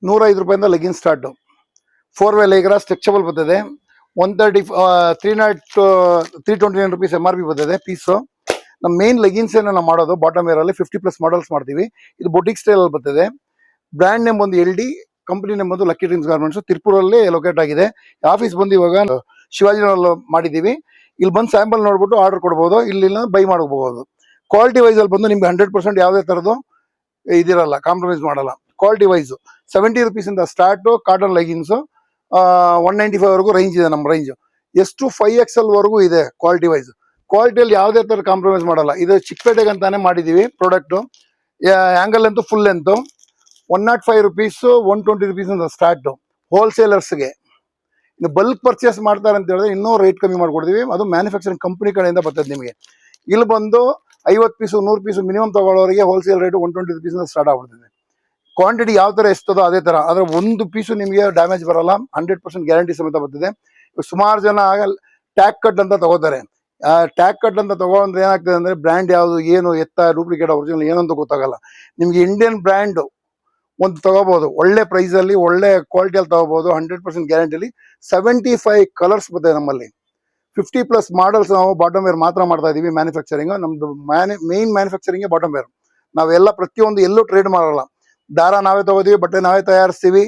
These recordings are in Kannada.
105 ರೂಪಾಯಿಂದ ಲೆಗಿನ್ ಸ್ಟಾರ್ಟು. 4 ವೇ ಲೆಗ್ರಾ ಸ್ಟ್ರೆಚಬಲ್ ಬರ್ತದೆ. 329 ರುಪೀಸ್ MRP ಬರ್ತದೆ ಪೀಸು. ನಮ್ಮ ಮೇನ್ ಲೆಗಿನ್ಸ್ ಏನೋ ನಾವು ಮಾಡೋದು ಬಾಟಮ್ ವೇರ್ ಅಲ್ಲಿ 50+ ಮಾಡಲ್ಸ್ ಮಾಡ್ತೀವಿ. ಇದು ಬೊಟಿಕ್ ಸ್ಟೈಲ್ ಅಲ್ಲಿ ಬರ್ತದೆ. ಬ್ರ್ಯಾಂಡ್ ನೇಮ್ ಬಂದು LD, ಕಂಪನಿ ನೇಮ್ ಬಂದು ಲಕ್ಕಿ ಡ್ರೀಮ್ಸ್ ಗಾರ್ಮೆಂಟ್ಸ್, ತಿರುಪೂರಲ್ಲಿ ಲೊಕೇಟ್ ಆಗಿದೆ. ಆಫೀಸ್ ಬಂದು ಇವಾಗ ಶಿವಾಜಿನಲ್ಲಿ ಮಾಡಿದ್ದೀವಿ. ಇಲ್ಲಿ ಬಂದು ಸ್ಯಾಂಪಲ್ ನೋಡ್ಬಿಟ್ಟು ಆರ್ಡರ್ ಕೊಡ್ಬೋದು, ಇಲ್ಲಿ ಬೈ ಮಾಡಬಹುದು. ಕ್ವಾಲಿಟಿ ವೈಸ್ ಅಲ್ಲಿ ಬಂದು ನಿಮ್ಗೆ 100% ಯಾವುದೇ ಥರದ್ದು ಇದಿರಲ್ಲ, ಕಾಂಪ್ರಮೈಸ್ ಮಾಡಲ್ಲ. ಕ್ವಾಲಿಟಿ ವೈಸು 70 ರುಪೀಸಿಂದ ಸ್ಟಾರ್ಟು. ಕಾಟನ್ ಲೆಗಿನ್ಸು 195 ವರೆಗೂ ರೇಂಜ್ ಇದೆ. ನಮ್ಮ ರೇಂಜ್ ಎಷ್ಟು 5XL ವರೆಗೂ ಇದೆ ಕ್ವಾಲಿಟಿ ವೈಸ್. ಕ್ವಾಲಿಟಿಯಲ್ಲಿ ಯಾವುದೇ ಥರ ಕಾಂಪ್ರಮೈಸ್ ಮಾಡಲ್ಲ. ಇದು ಚಿಕ್ಕಪೇಟೆಗೆ ಅಂತಾನೆ ಮಾಡಿದ್ದೀವಿ ಪ್ರಾಡಕ್ಟು. ಆ್ಯಂಗಲ್ ಅಂತೂ ಫುಲ್ ಲೆಂತು 105 ರುಪೀಸು, 120 ರುಪೀಸಿಂದ ಸ್ಟಾರ್ಟು ಹೋಲ್ಸೇಲರ್ಸ್ಗೆ. ಇನ್ನು ಬಲ್ಕ್ ಪರ್ಚೇಸ್ ಮಾಡ್ತಾರೆ ಅಂತ ಹೇಳಿದ್ರೆ ಇನ್ನೂ ರೇಟ್ ಕಮ್ಮಿ ಮಾಡ್ಕೊಡ್ತೀವಿ. ಅದು ಮ್ಯಾನುಫ್ಯಾಕ್ಚರಿಂಗ್ ಕಂಪ್ನಿ ಕಡೆಯಿಂದ ಬರ್ತದೆ ನಿಮಗೆ. ಇಲ್ಲಿ ಬಂದು 50 ಪೀಸು 100 ಪೀಸು ಮಿನಿಮಮ್ ತಗೊಳ್ಳೋರಿಗೆ ಹೋಲ್ಸೇಲ್ ರೇಟು 120 ರುಪೀಸಿಂದ ಸ್ಟಾರ್ಟ್ ಆಗ್ಬಿಡ್ತದೆ. ಕ್ವಾಂಟಿಟಿ ಯಾವ ಥರ ಎಷ್ಟದೋ ಅದೇ ಥರ, ಆದರೆ ಒಂದು ಪೀಸು ನಿಮಗೆ ಡ್ಯಾಮೇಜ್ ಬರಲ್ಲ. 100% ಗ್ಯಾರಂಟಿ ಸಮೇತ ಬರ್ತದೆ. ಸುಮಾರು ಜನ ಟ್ಯಾಗ್ ಕಟ್ ಅಂತ ತಗೋತಾರೆ. ಟ್ಯಾಗ್ ಕಟ್ ಅಂತ ತಗೊಂಡ್ರೆ ಏನಾಗ್ತದೆ ಅಂದರೆ ಬ್ರ್ಯಾಂಡ್ ಯಾವುದು ಏನು ಎತ್ತ ಡೂಪ್ಲಿಕೇಟ್ ಒರಿಜಿನಲ್ ಏನು ಅಂತ ಗೊತ್ತಾಗಲ್ಲ. ನಿಮಗೆ ಇಂಡಿಯನ್ ಬ್ರ್ಯಾಂಡ್ ಒಂದು ತಗೋಬಹುದು, ಒಳ್ಳೆ ಪ್ರೈಸಲ್ಲಿ ಒಳ್ಳೆ ಕ್ವಾಲಿಟಿಯಲ್ಲಿ ತಗೋಬಹುದು. 100% ಗ್ಯಾರಂಟಿಲಿ 75 ಕಲರ್ಸ್ ಬರ್ತದೆ ನಮ್ಮಲ್ಲಿ. 50+ ಮಾಡಲ್ಸ್ ನಾವು ಬಾಟಮ್ ವೇರ್ ಮಾತ್ರ ಮಾಡ್ತಾ ಇದೀವಿ. ಮ್ಯಾನುಫ್ಯಾಕ್ಚರಿಂಗ್ ನಮ್ದು ಮೇನ್ ಮ್ಯಾನುಫ್ಯಾಕ್ಚರಿಂಗ್ ಬಾಟಮ್ ವೇರ್. ನಾವೆಲ್ಲ ಪ್ರತಿಯೊಂದು ಎಲ್ಲೂ ಟ್ರೇಡ್ ಮಾಡಲ್ಲ. ದಾರ ನಾವೇ ತಗೋತೀವಿ, ಬಟ್ಟೆ ನಾವೇ ತಯಾರಿಸ್ತೀವಿ.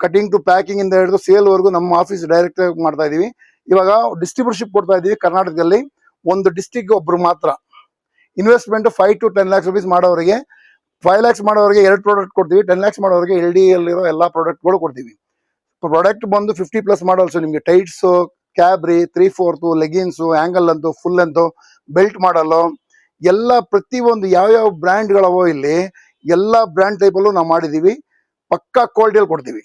ಕಟಿಂಗ್ ಟು ಪ್ಯಾಕಿಂಗ್ ಇಂದ ಹಿಡಿದು ಸೇಲ್ ವರೆಗೂ ನಮ್ಮ ಆಫೀಸ್ ಡೈರೆಕ್ಟ್ ಆಗಿ ಮಾಡ್ತಾ ಇದೀವಿ. ಇವಾಗ ಡಿಸ್ಟ್ರಿಬ್ಯೂಟರ್ಶಿಪ್ ಕೊಡ್ತಾ ಇದೀವಿ ಕರ್ನಾಟಕದಲ್ಲಿ. ಒಂದು ಡಿಸ್ಟಿಕ್ ಒಬ್ರು ಮಾತ್ರ. ಇನ್ವೆಸ್ಟ್ಮೆಂಟ್ 5 to 10 lakhs ರುಪೀಸ್ ಮಾಡೋರಿಗೆ, 5 lakhs ಮಾಡೋರಿಗೆ 2 ಪ್ರಾಡಕ್ಟ್ ಕೊಡ್ತೀವಿ. 10 lakhs ಮಾಡೋರಿಗೆ LD ಅಲ್ಲಿರೋ ಎಲ್ಲ ಪ್ರಾಡಕ್ಟ್ಗಳು ಕೊಡ್ತೀವಿ. ಪ್ರಾಡಕ್ಟ್ ಬಂದು 50+ ಮಾಡಲ್ಸು ನಿಮಗೆ. ಟೈಟ್ಸು, ಕ್ಯಾಬ್ರಿ, 3/4, ಲೆಗಿನ್ಸು, ಆ್ಯಂಗಲ್ ಅಂತೂ ಫುಲ್ ಅಂತೂ, ಬೆಲ್ಟ್ ಮಾಡಲು ಎಲ್ಲ ಪ್ರತಿಯೊಂದು ಯಾವ್ಯಾವ ಬ್ರ್ಯಾಂಡ್ಗಳವೋ ಇಲ್ಲಿ ಎಲ್ಲ ಬ್ರ್ಯಾಂಡ್ ಟೈಪಲ್ಲೂ ನಾವು ಮಾಡಿದ್ದೀವಿ. ಪಕ್ಕಾ ಕ್ವಾಲಿಟಿಯಲ್ಲಿ ಕೊಡ್ತೀವಿ.